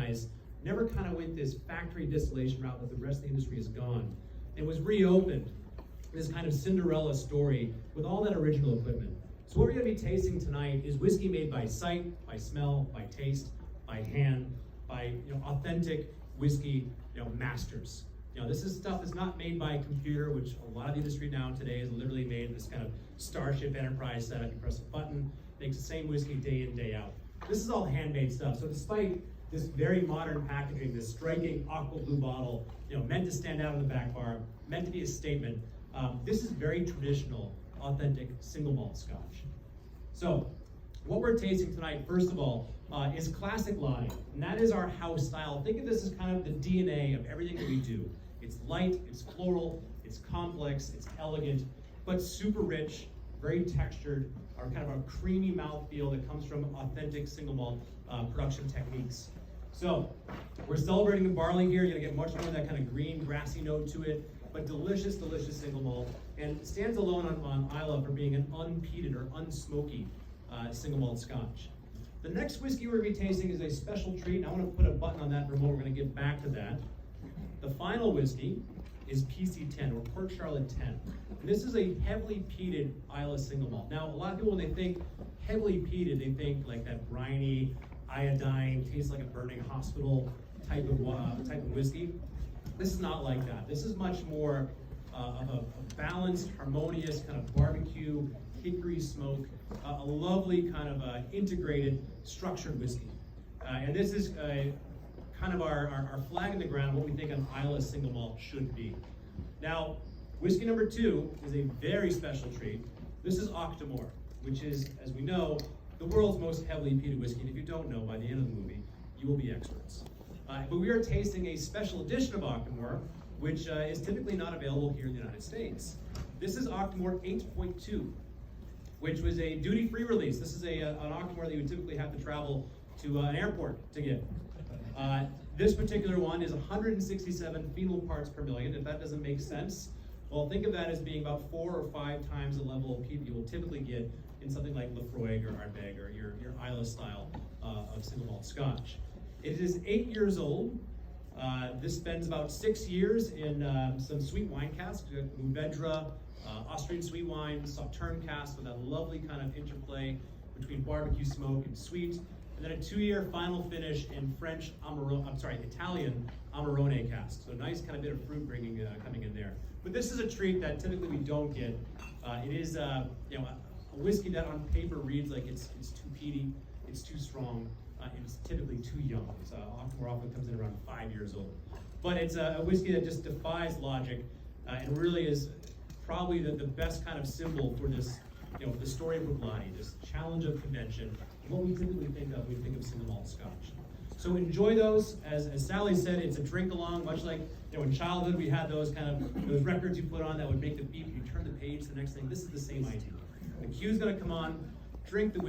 guys never kind of went this factory distillation route that the rest of the industry has gone. It was reopened, this kind of Cinderella story with all that original equipment. So what we're going to be tasting tonight is whiskey made by sight, by smell, by taste, by hand, by authentic whiskey masters. This is stuff that's not made by a computer, which a lot of the industry now today is literally made this kind of Starship Enterprise setup. You press a button, makes the same whiskey day in, day out. This is all handmade stuff. So despite this very modern packaging, this striking aqua blue bottle, meant to stand out on the back bar, meant to be a statement, this is very traditional, authentic single malt Scotch. So what we're tasting tonight, first of all, is classic Lottie, and that is our house style. Think of this as kind of the DNA of everything that we do. It's light, it's floral, it's complex, it's elegant, but super rich, very textured, or kind of a creamy mouthfeel that comes from authentic single malt production techniques. So we're celebrating the barley here. You're gonna get much more of that kind of green, grassy note to it, but delicious, delicious single malt, and stands alone on Islay for being an unpeated or unsmoky single malt Scotch. The next whiskey we're going to be tasting is a special treat, and I want to put a button on that remote. We're going to get back to that. The final whiskey is PC10, or Port Charlotte 10. And this is a heavily peated Islay single malt. Now, a lot of people, when they think heavily peated, they think like that briny, iodine, tastes like a burning hospital type of whiskey. This is not like that. This is much more of a balanced, harmonious kind of barbecue, hickory smoke, a lovely kind of integrated, structured whiskey. And this is kind of our flag in the ground, what we think an Islay single malt should be. Now, whiskey number 2 is a very special treat. This is Octomore, which is, as we know, the world's most heavily peated whiskey. And if you don't know, by the end of the movie, you will be experts. But we are tasting a special edition of Octomore, which is typically not available here in the United States. This is Octomore 8.2, which was a duty-free release. This is an Octomore that you would typically have to travel to an airport to get. This particular one is 167 phenol parts per million. If that doesn't make sense, well, think of that as being about 4 or 5 times the level of peat you will typically get in something like Lafroig or Ardbeg or your Islay style of single malt Scotch. It is 8 years old. This spends about 6 years in some sweet wine casks, Mourvedre, Austrian sweet wine, Sauternes cask with that lovely kind of interplay between barbecue smoke and sweet, and then a 2-year final finish in Italian Amarone cask. So a nice kind of bit of fruit coming in there. But this is a treat that typically we don't get. It is a whiskey that on paper reads like it's too peaty, it's too strong, it's typically too young. It's Octomore often comes in around 5 years old. But it's a whiskey that just defies logic and really is probably the best kind of symbol for this, the story of Braichladdich, this challenge of convention, and what we typically think of when we think of single malt Scotch. So enjoy those. As Sally said, it's a drink along, much like in childhood we had those kind of those records you put on that would make the beep. You turn the page to the next thing. This is the same idea. The cue's going to come on. Drink the whiskey.